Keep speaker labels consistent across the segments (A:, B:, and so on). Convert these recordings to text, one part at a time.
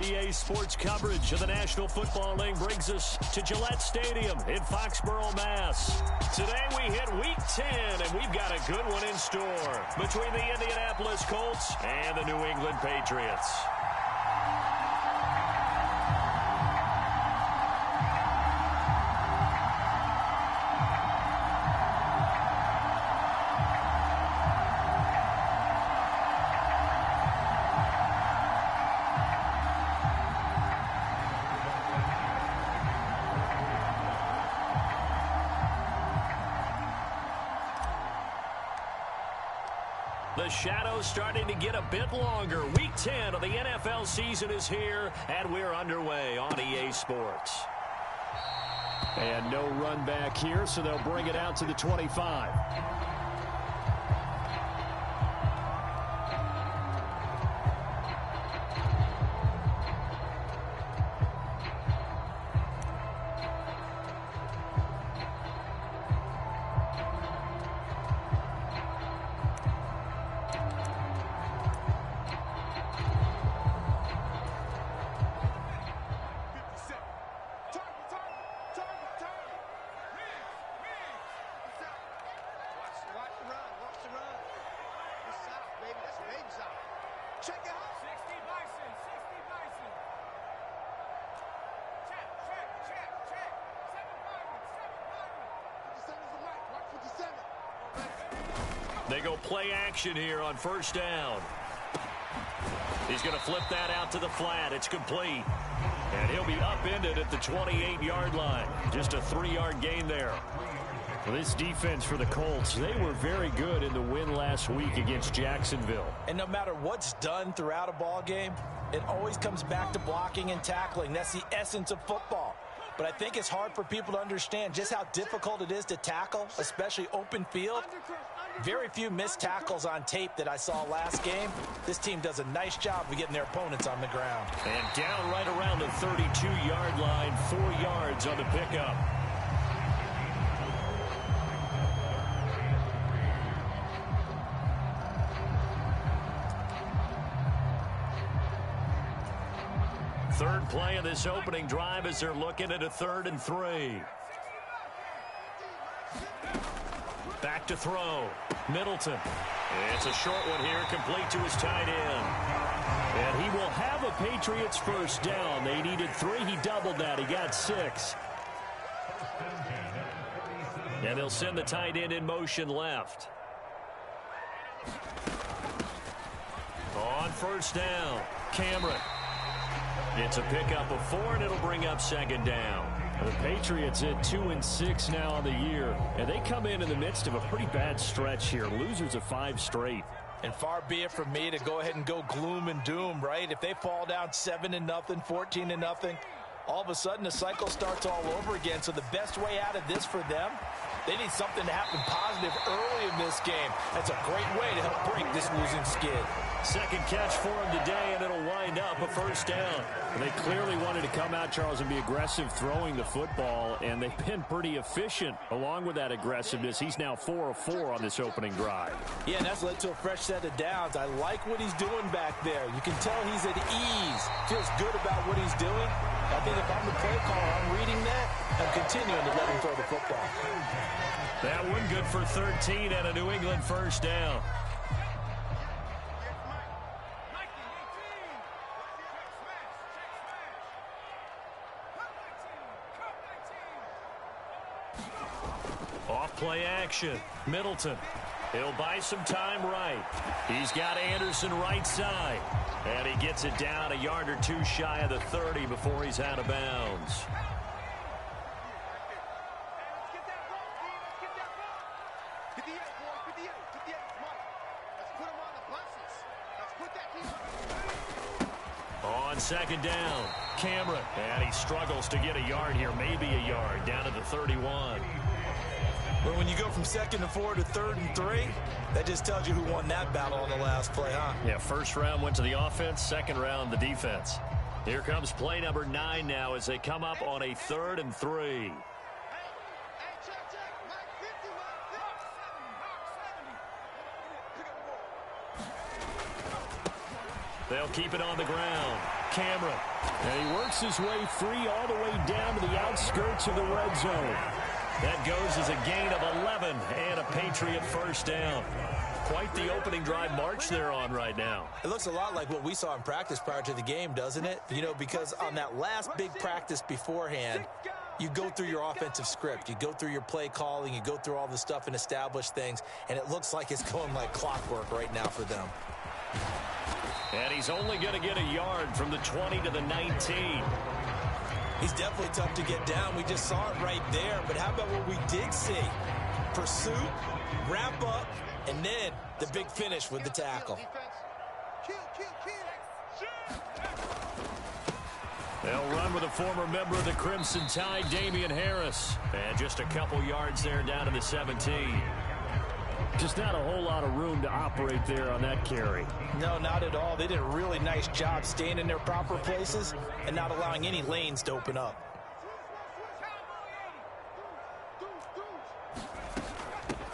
A: EA Sports coverage of the National Football League brings us to Gillette Stadium in Foxborough, Mass. Today we hit Week 10, and we've got a good one in store between the Indianapolis Colts and the New England Patriots. The shadow's starting to get a bit longer. Week 10 of the NFL season is here, and we're underway on EA Sports.
B: And no run back here, so they'll bring it out to the 25.
A: They go play action here on first down. He's going to flip that out to the flat. It's complete. And he'll be upended at the 28-yard line. Just a 3-yard gain there.
B: Well, this defense for the Colts, they were very good in the win last week against Jacksonville.
C: And no matter what's done throughout a ball game, it always comes back to blocking and tackling. That's the essence of football. But I think it's hard for people to understand just how difficult it is to tackle, especially open field. Very few missed tackles on tape that I saw last game. This team does a nice job of getting their opponents on the ground.
A: And down right around the 32-yard line, 4 yards on the pickup. Third play of this opening drive as they're looking at a 3rd and 3. Back to throw. Middleton. It's a short one here, complete to his tight end.
B: And he will have a Patriots first down. They needed 3. He doubled that. He got 6.
A: And they'll send the tight end in motion left. On first down, Cameron. It's a pickup of 4, and it'll bring up 2nd down.
B: The Patriots at 2-6 now on the year, and they come in the midst of a pretty bad stretch here. Losers of 5 straight.
C: And far be it from me to go ahead and go gloom and doom, right? If they fall down 7-0, 14-0, all of a sudden the cycle starts all over again. So the best way out of this for them, they need something to happen positive early in this game. That's a great way to help break this losing skid.
A: Second catch for him today, and it'll wind up a first down.
B: They clearly wanted to come out, Charles, and be aggressive throwing the football, and they've been pretty efficient along with that aggressiveness. He's now 4 of 4 on this opening drive.
C: Yeah, and that's led to a fresh set of downs. I like what he's doing back there. You can tell he's at ease, feels good about what he's doing. I think if I'm the play caller, I'm reading that. I'm continuing to let him throw the football.
A: That one good for 13 and a New England first down. Off play action. Middleton. He'll buy some time right. He's got Anderson right side. And he gets it down a yard or 2 shy of the 30 before he's out of bounds. On 2nd down, Cameron. And he struggles to get a yard here, maybe a yard, down to the 31.
C: But when you go from 2nd and 4 to 3rd and 3, that just tells you who won that battle on the last play, huh?
A: Yeah, first round went to the offense, second round the defense. Here comes play number 9 now as they come up on a 3rd and 3. They'll keep it on the ground.
B: Cameron. And he works his way free all the way down to the outskirts of the red zone.
A: That goes as a gain of 11 and a Patriot first down. Quite the opening drive march they're on right now.
C: It looks a lot like what we saw in practice prior to the game, doesn't it? You know, because on that last big practice beforehand, you go through your offensive script. You go through your play calling. You go through all the stuff and establish things. And it looks like it's going like clockwork right now for them.
A: And he's only going to get a yard from the 20 to the 19.
C: He's definitely tough to get down. We just saw it right there. But how about what we did see? Pursuit, wrap up, and then the big finish with the tackle.
A: They'll run with a former member of the Crimson Tide, Damian Harris. And just a couple yards there down to the 17.
B: Just not a whole lot of room to operate there on that carry.
C: No, not at all. They did a really nice job staying in their proper places and not allowing any lanes to open up.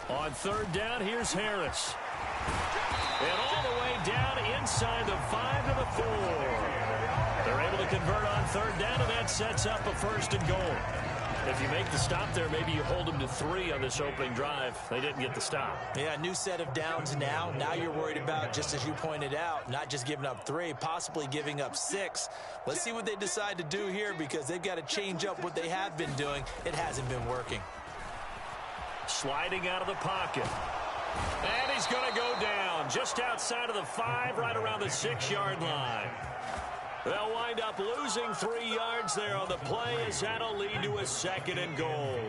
A: On third down, here's Harris. And all the way down inside the 5 to the 4. They're able to convert on third down, and that sets up a first and goal. If you make the stop there, maybe you hold them to 3 on this opening drive. They didn't get the stop.
C: Yeah, new set of downs now. Now you're worried about, just as you pointed out, not just giving up 3, possibly giving up 6. Let's see what they decide to do here, because they've got to change up what they have been doing. It hasn't been working.
A: Sliding out of the pocket. And he's going to go down just outside of the 5, right around the 6-yard line. They'll wind up losing 3 yards there on the play, as that'll lead to a second and goal.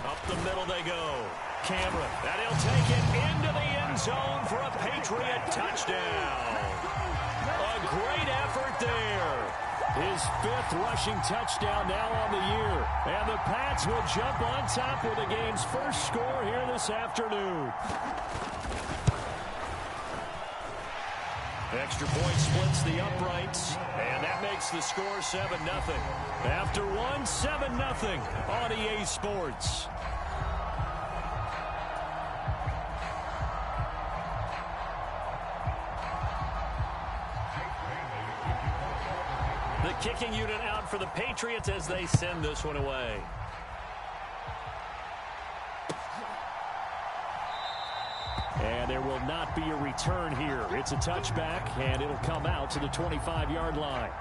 A: Up the middle they go. Cameron, and he'll take it into the end zone for a Patriot touchdown. A great effort there.
B: His 5th rushing touchdown now on the year. And the Pats will jump on top with the game's first score here this afternoon.
A: Extra point splits the uprights, and that makes the score 7-0. After one, 7-0 on EA Sports. The kicking unit out for the Patriots as they send this one away.
B: And there will not be a return here. It's a touchback, and it'll come out to the 25-yard line.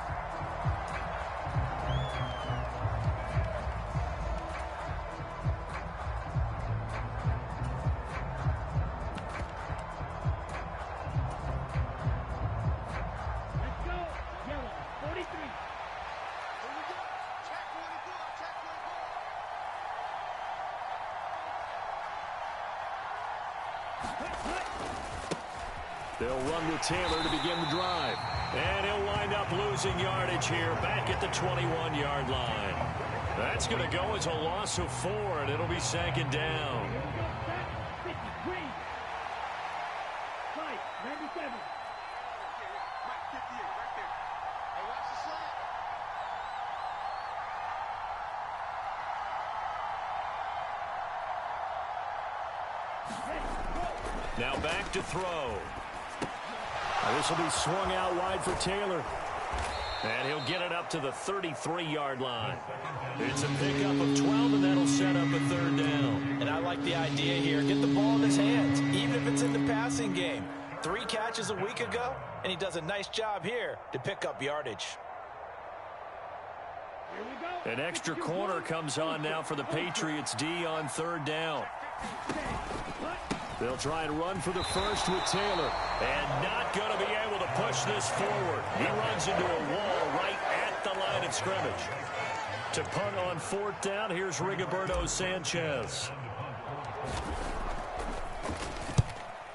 A: They'll run with Taylor to begin the drive. And he'll wind up losing yardage here back at the 21-yard line. That's going to go as a loss of 4, and it'll be 2nd down. Now back to throw.
B: This will be swung out wide for Taylor.
A: And he'll get it up to the 33-yard line. It's a pickup of 12, and that'll set up a 3rd down.
C: And I like the idea here. Get the ball in his hands, even if it's in the passing game. 3 catches a week ago, and he does a nice job here to pick up yardage.
A: An extra corner comes on now for the Patriots D on 3rd down. They'll try and run for the first with Taylor. And not going to be able to push this forward. He runs into a wall right at the line of scrimmage. To punt on 4th down, here's Rigoberto Sanchez.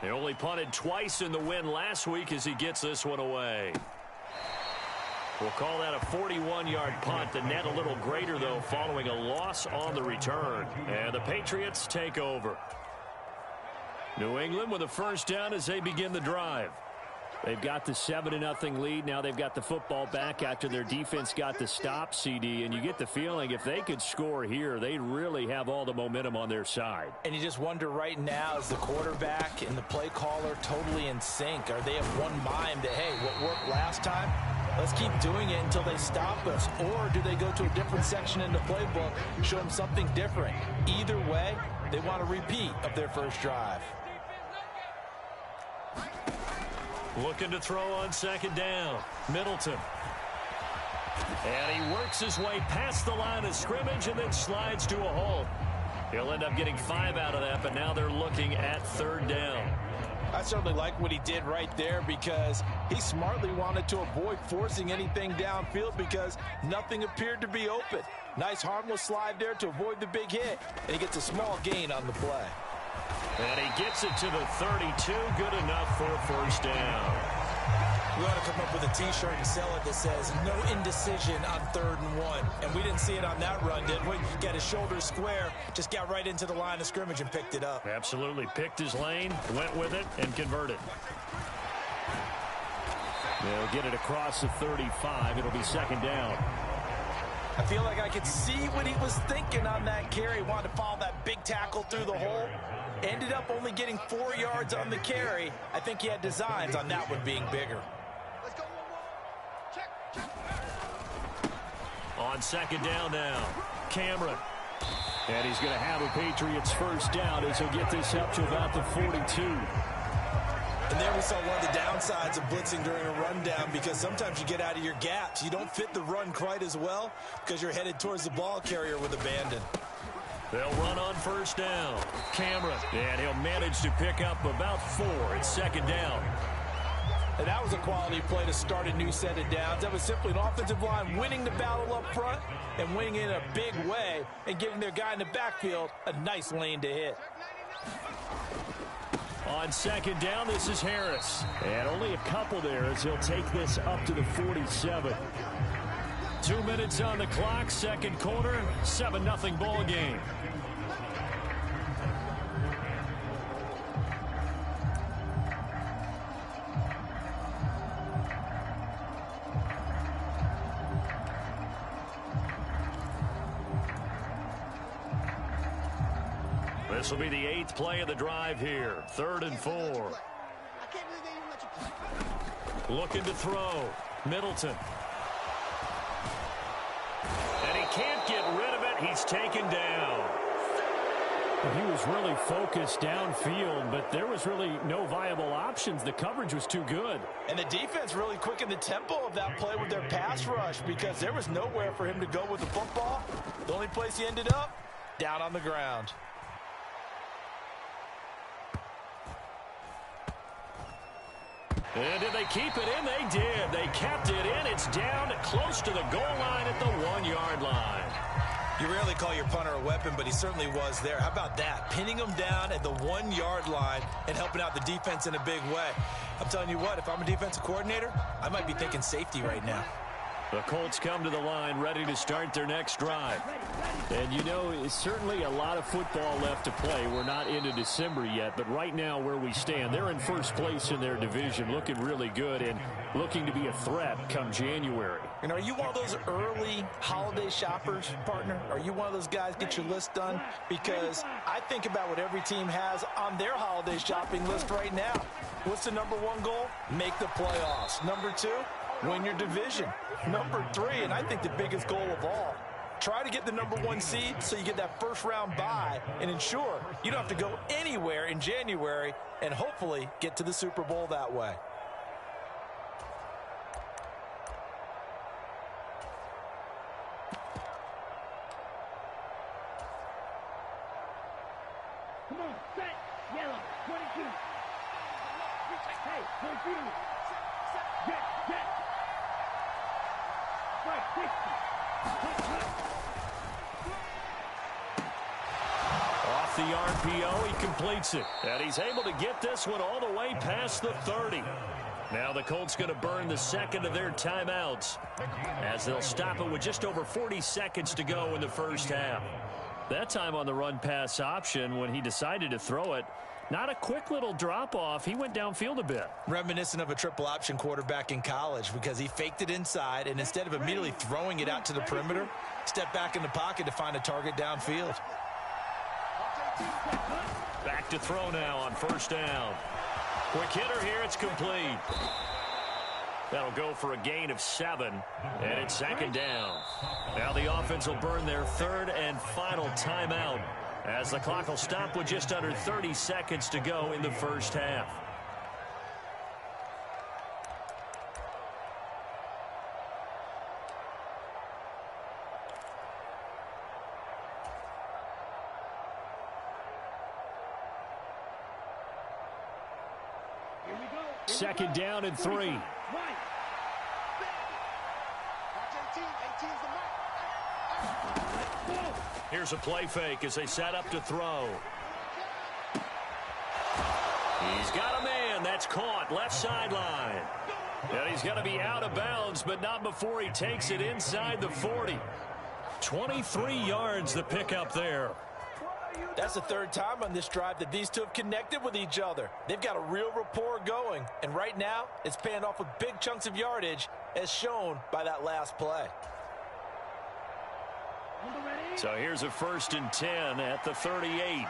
A: He only punted twice in the win last week as he gets this one away. We'll call that a 41-yard punt. The net a little greater, though, following a loss on the return. And the Patriots take over. New England with a first down as they begin the drive.
B: They've got the 7-0 lead. Now they've got the football back after their defense got the stop, CD. And you get the feeling if they could score here, they really have all the momentum on their side.
C: And you just wonder right now, is the quarterback and the play caller totally in sync? Are they of one mind that, hey, what worked last time, let's keep doing it until they stop us? Or do they go to a different section in the playbook, show them something different? Either way, they want a repeat of their first drive.
A: Looking to throw on second down. Middleton. And he works his way past the line of scrimmage and then slides to a halt. He'll end up getting 5 out of that, but now they're looking at third down.
C: I certainly like what he did right there because he smartly wanted to avoid forcing anything downfield because nothing appeared to be open. Nice harmless slide there to avoid the big hit, and he gets a small gain on the play.
A: And he gets it to the 32. Good enough for a first down.
C: We ought to come up with a T-shirt and sell it that says, no indecision on 3rd and 1. And we didn't see it on that run, did we? Got his shoulders square, just got right into the line of scrimmage and picked it up.
A: Absolutely. Picked his lane, went with it, and converted. They'll get it across the 35. It'll be second down.
C: I feel like I could see what he was thinking on that carry. Wanted to follow that big tackle through the hole. Ended up only getting 4 yards on the carry. I think he had designs on that one being bigger.
D: Let's go one more. Check.
A: On second down now, Cameron. And he's going to have a Patriots first down as he'll get this up to about the 42.
C: And there we saw one of the downsides of blitzing during a rundown because sometimes you get out of your gaps. You don't fit the run quite as well because you're headed towards the ball carrier with abandon.
A: They'll run on first down. Cameron. And he'll manage to pick up about 4. It's second down.
C: And that was a quality play to start a new set of downs. That was simply an offensive line winning the battle up front and winning in a big way and giving their guy in the backfield a nice lane to hit.
A: On second down, this is Harris. And only a couple there as he'll take this up to the 47. 2 minutes on the clock, second quarter, 7-0 ball game. This will be the 8th play of the drive here. 3rd and 4. Looking to throw. Middleton. And he can't get rid of it. He's taken down.
B: He was really focused downfield, but there was really no viable options. The coverage was too good.
C: And the defense really quickened the tempo of that play with their pass rush because there was nowhere for him to go with the football. The only place he ended up, down on the ground.
A: And did they keep it in? They did. They kept it in. It's down close to the goal line at the 1-yard line.
C: You rarely call your punter a weapon, but he certainly was there. How about that? Pinning him down at the 1-yard line and helping out the defense in a big way. I'm telling you what, if I'm a defensive coordinator, I might be thinking safety right now.
A: The Colts come to the line ready to start their next drive.
B: And you know, it's certainly a lot of football left to play. We're not into December yet, but right now where we stand, they're in first place in their division, looking really good and looking to be a threat come January.
C: And are you one of those early holiday shoppers, partner? Are you one of those guys get your list done? Because I think about what every team has on their holiday shopping list right now. What's the #1 goal? Make the playoffs. #2, win your division. #3, and I think the biggest goal of all, try to get the #1 seed so you get that first round bye and ensure you don't have to go anywhere in January and hopefully get to the Super Bowl that way.
D: Come on, set, yellow, 22. Hey, 22. Get.
A: Off the RPO, he completes it. And he's able to get this one all the way past the 30. Now the Colts going to burn the second of their timeouts as they'll stop it with just over 40 seconds to go in the first half.
B: That time on the run-pass option, when he decided to throw it, Not a quick little drop-off. He went downfield a bit.
C: Reminiscent of a triple option quarterback in college because he faked it inside, and instead of immediately throwing it out to the perimeter, stepped back in the pocket to find a target downfield.
A: Back to throw now on first down. Quick hitter here. It's complete. That'll go for a gain of 7, and it's second down. Now the offense will burn their third and final timeout as the clock will stop with just under 30 seconds to go in the first half.
B: Second down and 3.
A: Here's a play fake as they set up to throw. He's got a man. That's caught. Left sideline. And he's going to be out of bounds, but not before he takes it inside the 40. 23 yards the pickup there.
C: That's the third time on this drive that these two have connected with each other. They've got a real rapport going, and right now it's paying off with big chunks of yardage as shown by that last play.
A: So here's a 1st and 10 at the 38.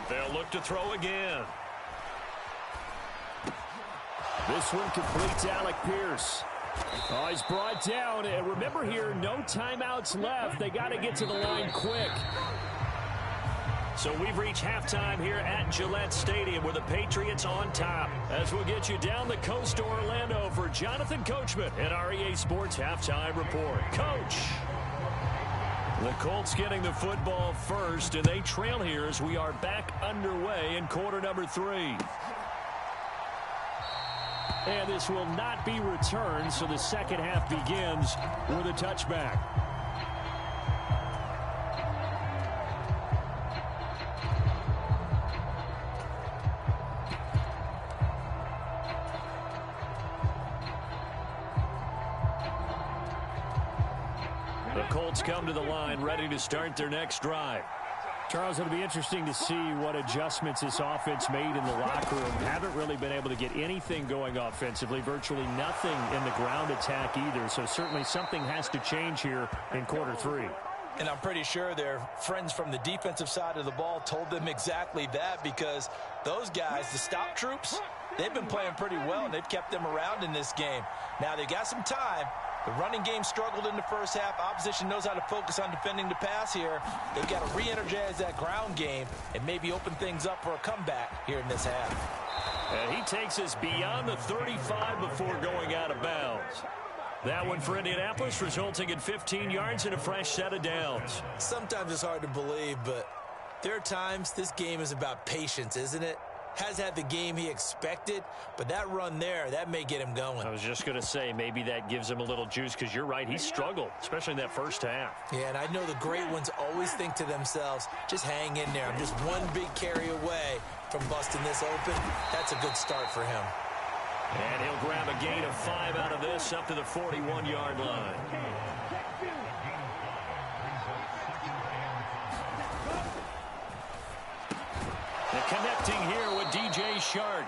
A: They'll look to throw again.
B: This one completes Alec Pierce. Oh, he's brought down. And remember here, no timeouts left. They got to get to the line quick.
A: So we've reached halftime here at Gillette Stadium with the Patriots on top. As we'll get you down the coast to Orlando for Jonathan Coachman at our EA Sports Halftime Report. Coach! The Colts getting the football first, and they trail here as we are back underway in quarter number 3.
B: And this will not be returned, so the second half begins with a touchback.
A: The Colts come to the line ready to start their next drive.
B: Charles, it'll be interesting to see what adjustments this offense made in the locker room. Haven't really been able to get anything going offensively, virtually nothing in the ground attack either. So certainly something has to change here in quarter 3.
C: And I'm pretty sure their friends from the defensive side of the ball told them exactly that, because those guys, the stop troops, they've been playing pretty well, and they've kept them around in this game. Now they've got some time. The running game struggled in the first half. Opposition knows how to focus on defending the pass here. They've got to re-energize that ground game and maybe open things up for a comeback here in this half.
A: And he takes us beyond the 35 before going out of bounds. That one for Indianapolis, resulting in 15 yards and a fresh set of downs.
C: Sometimes it's hard to believe, but there are times this game is about patience, isn't it? Has had the game he expected, but that run there, that may get him going.
A: I was just going to say, maybe that gives him a little juice, because you're right, he struggled, especially in that first half.
C: Yeah, and I know the great ones always think to themselves, just hang in there. I'm just one big carry away from busting this open. That's a good start for him.
A: And he'll grab a gain of 5 out of this up to the 41-yard line. And connecting here with DJ Shark.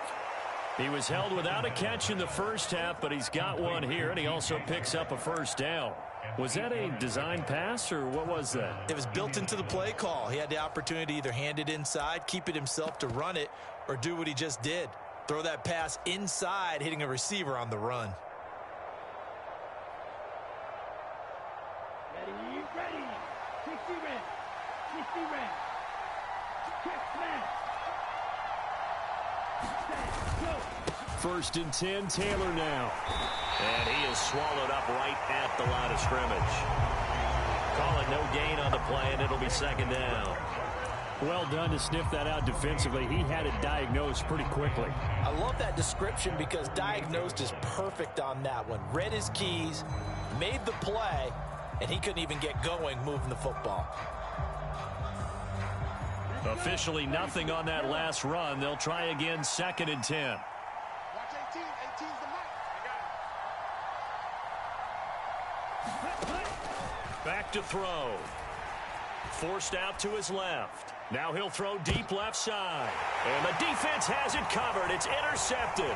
A: He was held without a catch in the first half, but he's got one here, and he also picks up a first down. Was that a design pass, or what was that?
C: It was built into the play call. He had the opportunity to either hand it inside, keep it himself to run it, or do what he just did. Throw that pass inside, hitting a receiver on the run.
D: Ready. 60 red. 60 red. Check smash.
B: First and 10, Taylor now.
A: And he is swallowed up right at the line of scrimmage. Call it no gain on the play, and it'll be second down.
B: Well done to sniff that out defensively. He had it diagnosed pretty quickly.
C: I love that description, because diagnosed is perfect on that one. Read his keys, made the play, and he couldn't even get going moving the football.
A: Officially nothing on that last run. They'll try again, second and 10.
D: Watch 18. 18's the mark. I got it.
A: Back to throw. Forced out to his left. Now he'll throw deep left side. And the defense has it covered. It's intercepted.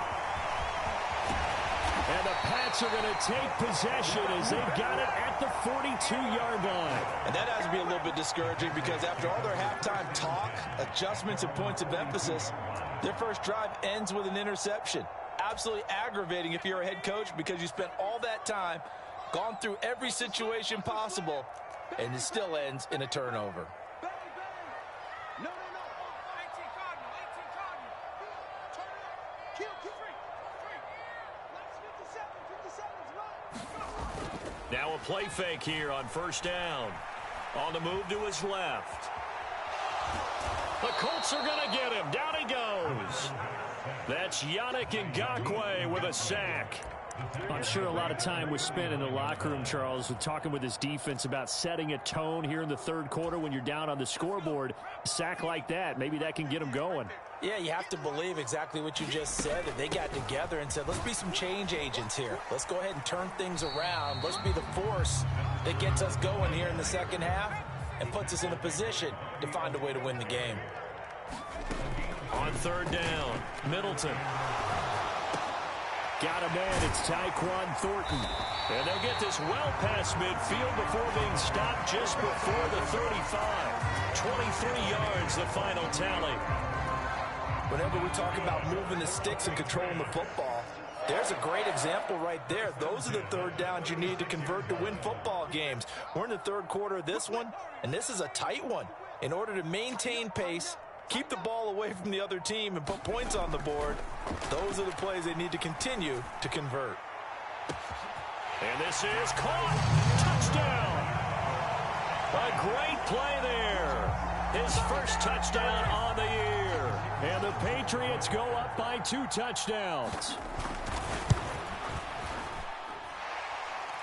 B: And the Pats are going to take possession as they've got it at the 42-yard line.
C: And that has to be a little bit discouraging because after all their halftime talk, adjustments, and points of emphasis, their first drive ends with an interception. Absolutely aggravating if you're a head coach because you spent all that time, gone through every situation possible, and it still ends in a turnover.
A: Now a play fake here on first down. On the move to his left. The Colts are going to get him. Down he goes. That's Yannick Ngakoue with a sack.
B: I'm sure a lot of time was spent in the locker room, Charles, with talking with his defense about setting a tone here in the third quarter when you're down on the scoreboard. A sack like that, maybe that can get him going.
C: Yeah, you have to believe exactly what you just said, that they got together and said, let's be some change agents here. Let's go ahead and turn things around. Let's be the force that gets us going here in the second half and puts us in a position to find a way to win the game.
A: On third down, Middleton.
B: Got a man, it's Tyquan Thornton.
A: And they'll get this well past midfield before being stopped just before the 35. 23 yards, the final tally.
C: Whenever we talk about moving the sticks and controlling the football, there's a great example right there. Those are the third downs you need to convert to win football games. We're in the third quarter of this one, and this is a tight one. In order to maintain pace, keep the ball away from the other team, and put points on the board, those are the plays they need to continue to convert.
A: And this is caught. Touchdown. A great play there. His first touchdown on the year.
B: And the Patriots go up by 2 touchdowns.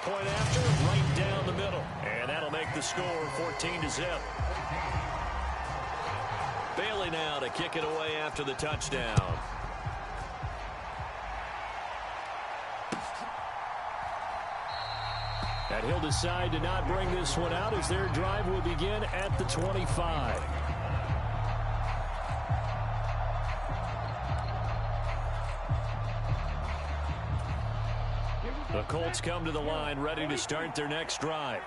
A: Point after, right down the middle. And that'll make the score 14-0. Bailey now to kick it away after the touchdown.
B: And he'll decide to not bring this one out as their drive will begin at the 25.
A: The Colts come to the line ready to start their next drive.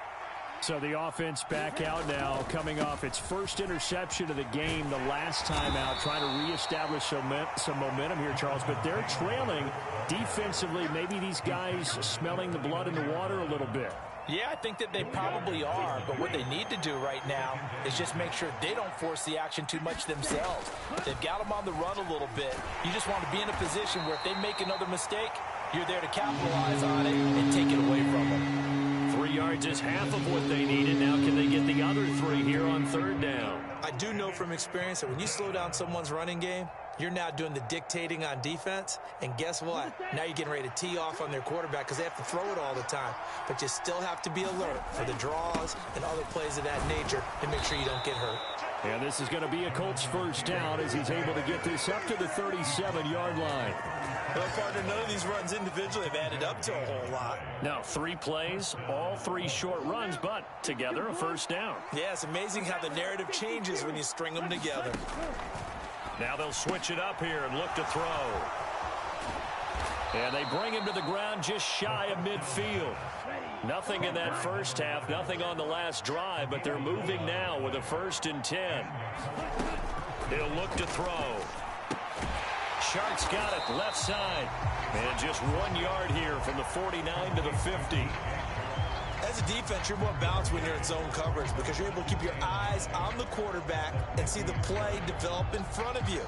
B: So the offense back out now, coming off its first interception of the game the last time out, trying to reestablish some momentum here, Charles. But they're trailing defensively. Maybe these guys smelling the blood in the water a little bit.
C: Yeah, I think that they probably are, but what they need to do right now is just make sure they don't force the action too much themselves. They've got them on the run a little bit. You just want to be in a position where if they make another mistake, you're there to capitalize on it and take it away from them.
A: 3 yards is half of what they needed. Now can they get the other 3 here on third down?
C: I do know from experience that when you slow down someone's running game, you're now doing the dictating on defense, and guess what? Now you're getting ready to tee off on their quarterback because they have to throw it all the time. But you still have to be alert for the draws and other plays of that nature to make sure you don't get hurt.
B: And this is going to be a Colts first down as he's able to get this up to the 37-yard line.
C: Well, partner, none of these runs individually have added up to a whole lot.
A: Now 3 plays, all 3 short runs, but together a first down.
C: Yeah, it's amazing how the narrative changes when you string them together.
A: Now they'll switch it up here and look to throw. And they bring him to the ground just shy of midfield. Nothing in that first half, nothing on the last drive, but they're moving now with a 1st and 10. He'll look to throw. Shark's got it, left side. And just 1 yard here from the 49 to the 50.
C: As a defense, you're more balanced when you're in zone coverage because you're able to keep your eyes on the quarterback and see the play develop in front of you.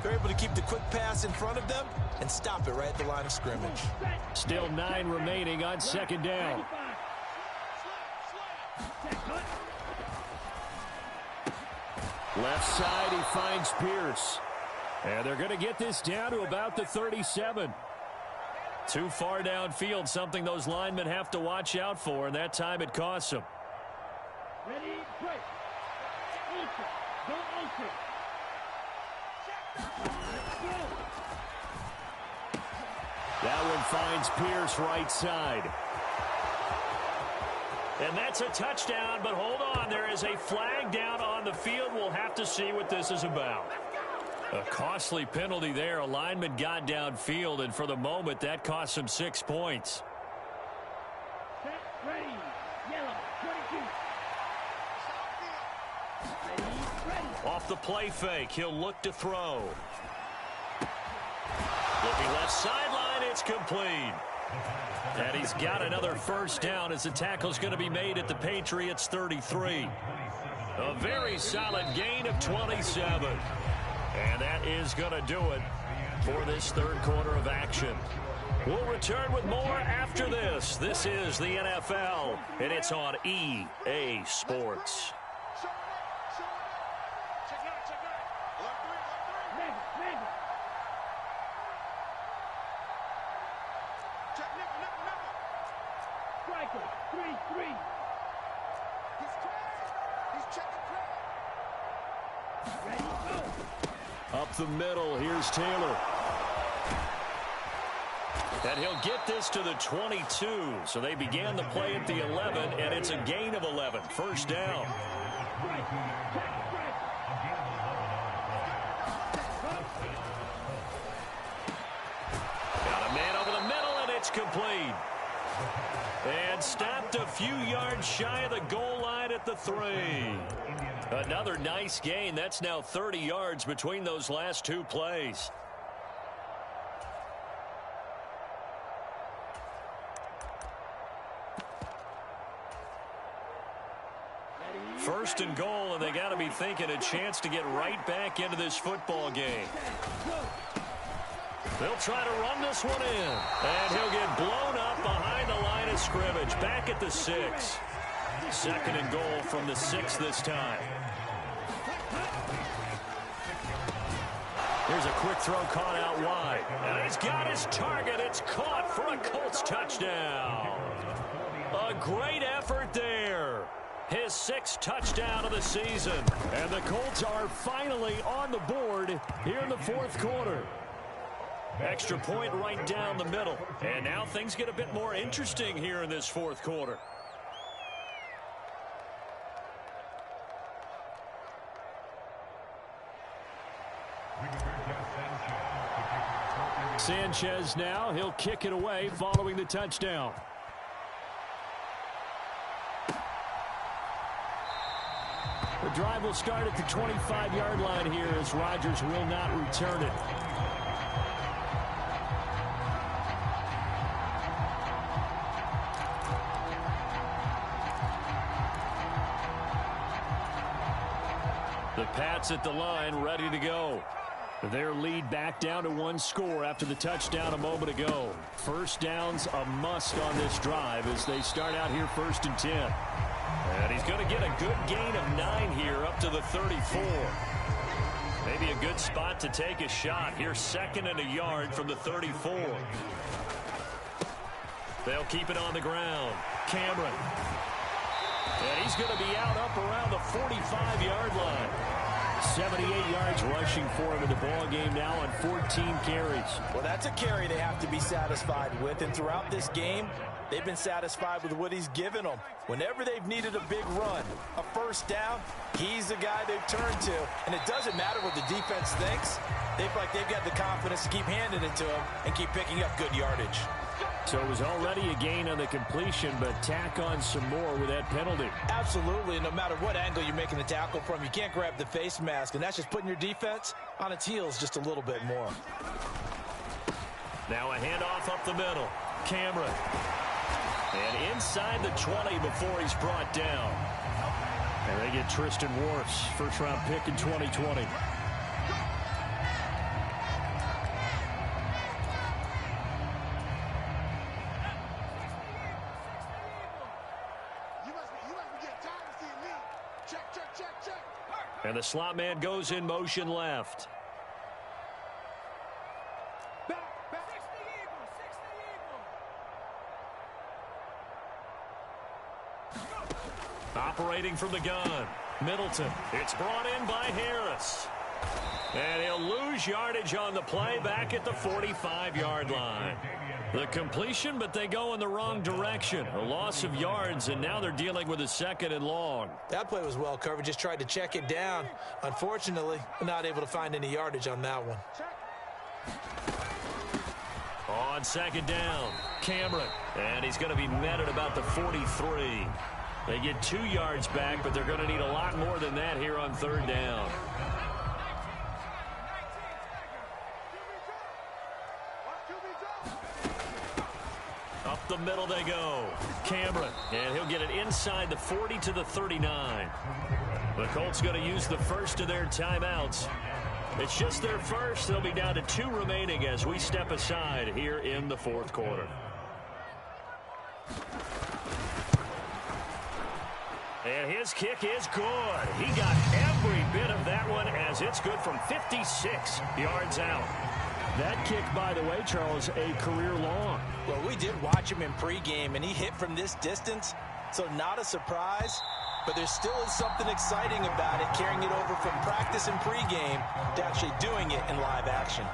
C: They're able to keep the quick pass in front of them and stop it right at the line of scrimmage.
B: Still 9 remaining on second down. Left side, he finds Pierce. And they're going to get this down to about the 37.
A: Too far downfield, something those linemen have to watch out for, and that time it costs them.
D: Ready, break. Ultra. Go ultra.
B: That one finds Pierce right side. And that's a touchdown, but hold on. There is a flag down on the field. We'll have to see what this is about. A costly penalty there. A lineman got downfield, and for the moment, that cost him 6 points.
D: Set, ready, yellow, 22. Ready.
B: Off the play fake, he'll look to throw. Looking left sideline, it's complete. And he's got another first down as the tackle's going to be made at the Patriots' 33. A very solid gain of 27. And that is going to do it for this third quarter of action. We'll return with more after this. This is the NFL, and it's on EA Sports.
D: Striker, 3-3. Ready, go.
B: Up the middle, here's Taylor. And he'll get this to the 22. So they began the play at the 11, and it's a gain of 11. First down. Got a man over the middle, and it's complete. And stopped a few yards shy of the goal line at the 3. Another nice gain. That's now 30 yards between those last two plays. First and goal, and they got to be thinking a chance to get right back into this football game. They'll try to run this one in, and he'll get blown up behind the line of scrimmage. Back at the 6. Second and goal from the 6 this time. Here's a quick throw caught out wide. And he's got his target. It's caught for a Colts touchdown. A great effort there. His 6th touchdown of the season. And the Colts are finally on the board here in the fourth quarter. Extra point right down the middle. And now things get a bit more interesting here in this fourth quarter. Sanchez now, he'll kick it away following the touchdown. The drive will start at the 25-yard line here as Rodgers will not return it. The Pats at the line, ready to go. Their lead back down to 1 score after the touchdown a moment ago. First down's a must on this drive as they start out here 1st and 10. And he's going to get a good gain of 9 here up to the 34. Maybe a good spot to take a shot. Here's 2nd and a yard from the 34. They'll keep it on the ground. Cameron. And he's going to be out up around the 45-yard line. 78 yards rushing for him in the ball game now on 14 carries.
C: Well, that's a carry they have to be satisfied with. And throughout this game, they've been satisfied with what he's given them. Whenever they've needed a big run, a first down, he's the guy they've turned to. And it doesn't matter what the defense thinks. They feel like they've got the confidence to keep handing it to him and keep picking up good yardage.
B: So it was already a gain on the completion, but tack on some more with that penalty.
C: Absolutely. No matter what angle you're making the tackle from, you can't grab the face mask, and that's just putting your defense on its heels just a little bit more.
B: Now a handoff up the middle. Cameron. And inside the 20 before he's brought down. And they get Tristan Wirfs, first-round pick in 2020. And the slot man goes in motion left. Operating from the gun. Middleton. It's brought in by Harris. And he'll lose yardage on the play back at the 45-yard line. The completion, but they go in the wrong direction. A loss of yards, and now they're dealing with a 2nd and long.
C: That play was well covered. Just tried to check it down. Unfortunately, not able to find any yardage on that one.
B: On 2nd down, Cameron. And he's going to be met at about the 43. They get 2 yards back, but they're going to need a lot more than that here on 3rd down. Up the middle they go. Cameron, and he'll get it inside the 40 to the 39. The Colts going to use the first of their timeouts. It's just their first. They'll be down to 2 remaining as we step aside here in the 4th quarter. And his kick is good. He got every bit of that one as it's good from 56 yards out. That kick, by the way, Charles, a career long.
C: Well, we did watch him in pregame, and he hit from this distance, so not a surprise. But there still is something exciting about it, carrying it over from practice and pregame to actually doing it in live action.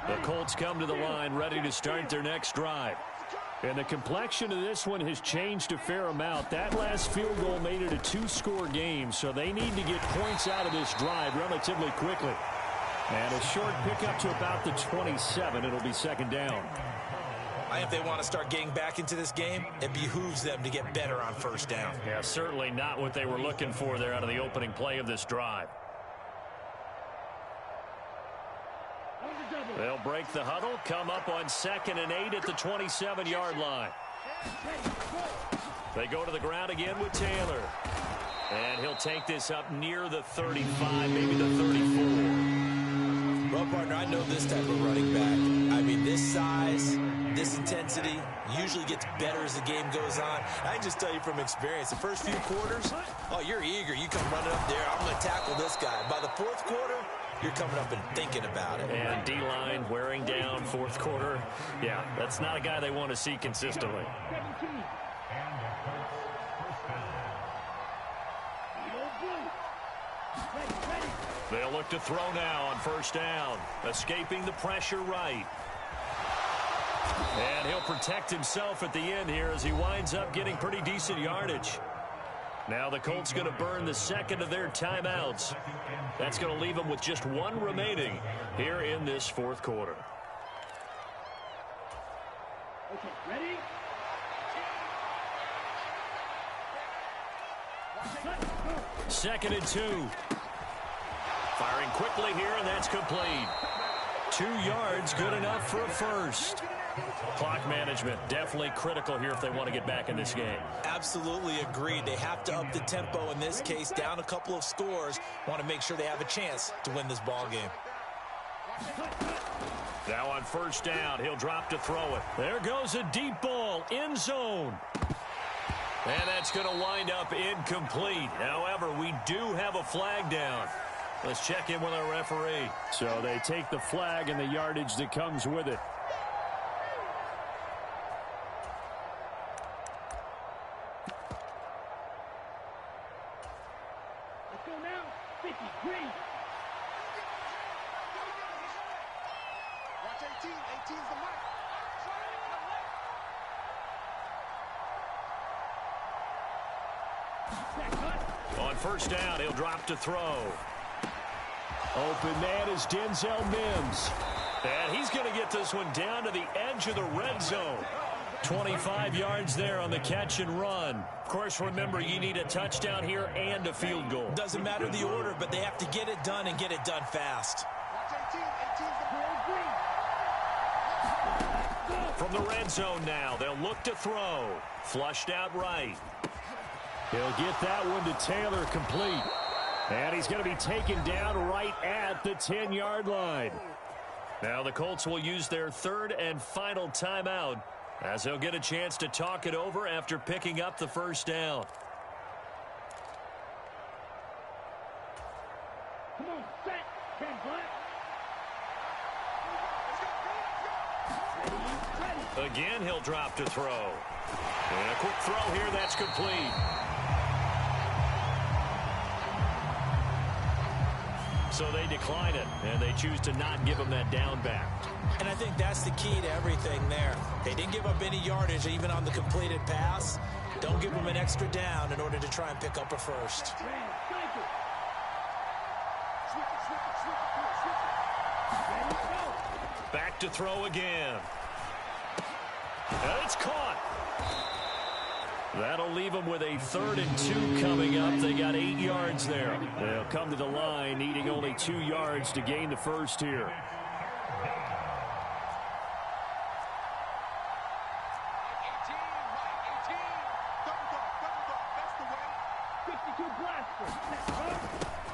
B: The Colts come to the line ready to start their next drive. And the complexion of this one has changed a fair amount. That last field goal made it a 2-score game, so they need to get points out of this drive relatively quickly. And a short pickup to about the 27. It'll be 2nd down.
C: If they want to start getting back into this game, it behooves them to get better on 1st down.
B: Yeah, certainly not what they were looking for there out of the opening play of this drive. They'll break the huddle, come up on 2nd and 8 at the 27-yard line. They go to the ground again with Taylor. And he'll take this up near the 35, maybe the 34.
C: Well, partner, I know this type of running back. I mean, this size, this intensity usually gets better as the game goes on. I can just tell you from experience, the first few quarters, oh, you're eager. You come running up there. I'm going to tackle this guy. By the 4th quarter, you're coming up and thinking about it.
B: And D-line wearing down 4th quarter. Yeah, that's not a guy they want to see consistently. They'll look to throw now on 1st down. Escaping the pressure right. And he'll protect himself at the end here as he winds up getting pretty decent yardage. Now the Colts going to burn the 2nd of their timeouts. That's going to leave them with just 1 remaining here in this 4th quarter.
D: Okay, ready?
B: 2nd and 2. Firing quickly here, and that's complete. 2 yards, good enough for a first. Clock management definitely critical here if they want to get back in this game.
C: Absolutely agreed. They have to up the tempo in this case, down a couple of scores. Want to make sure they have a chance to win this ball game.
B: Now on 1st down, he'll drop to throw it. There goes a deep ball, end zone. And that's going to wind up incomplete. However, we do have a flag down. Let's check in with our referee. So they take the flag and the yardage that comes with it.
D: Let's go now. 53.
E: Watch 18. 18's the mark.
B: On 1st down, he'll drop to throw. Open man is Denzel Mims. And he's going to get this one down to the edge of the red zone. 25 yards there on the catch and run. Of course, remember, you need a touchdown here and a field goal.
C: Doesn't matter the order, but they have to get it done and get it done fast.
E: Watch 18. 18's the mark.
B: From the red zone now, they'll look to throw. Flushed out right. He'll get that one to Taylor complete. And he's going to be taken down right at the 10-yard line. Now the Colts will use their 3rd and final timeout as they'll get a chance to talk it over after picking up the 1st down.
D: Come on, set. 10 black. Ready.
B: Again, he'll drop to throw. And a quick throw here, that's complete. So they decline it, and they choose to not give him that down back.
C: And I think that's the key to everything there. They didn't give up any yardage even on the completed pass. Don't give them an extra down in order to try and pick up a first.
A: Back to throw again. And it's caught. That'll leave them with a 3rd and 2 coming up. They got 8 yards there. They'll come to the line needing only 2 yards to gain the first here.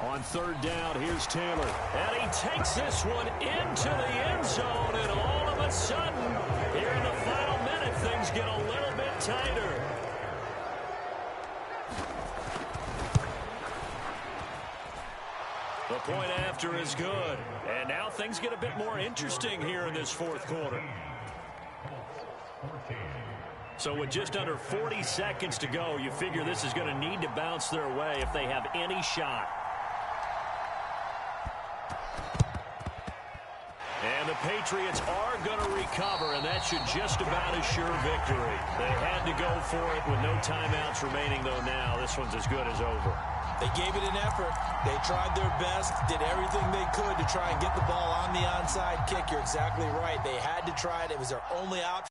A: On 3rd down, here's Taylor. And he takes this one into the end zone. And all of a sudden, here in the final minute, things get a little bit tighter. The point after is good. And now things get a bit more interesting here in this 4th quarter. So with just under 40 seconds to go, you figure this is going to need to bounce their way if they have any shot. And the Patriots are going to recover, and that should just about assure victory. They had to go for it with no timeouts remaining, though now this one's as good as over.
C: They gave it an effort. They tried their best, did everything they could to try and get the ball on the onside kick. You're exactly right. They had to try it. It was their only option.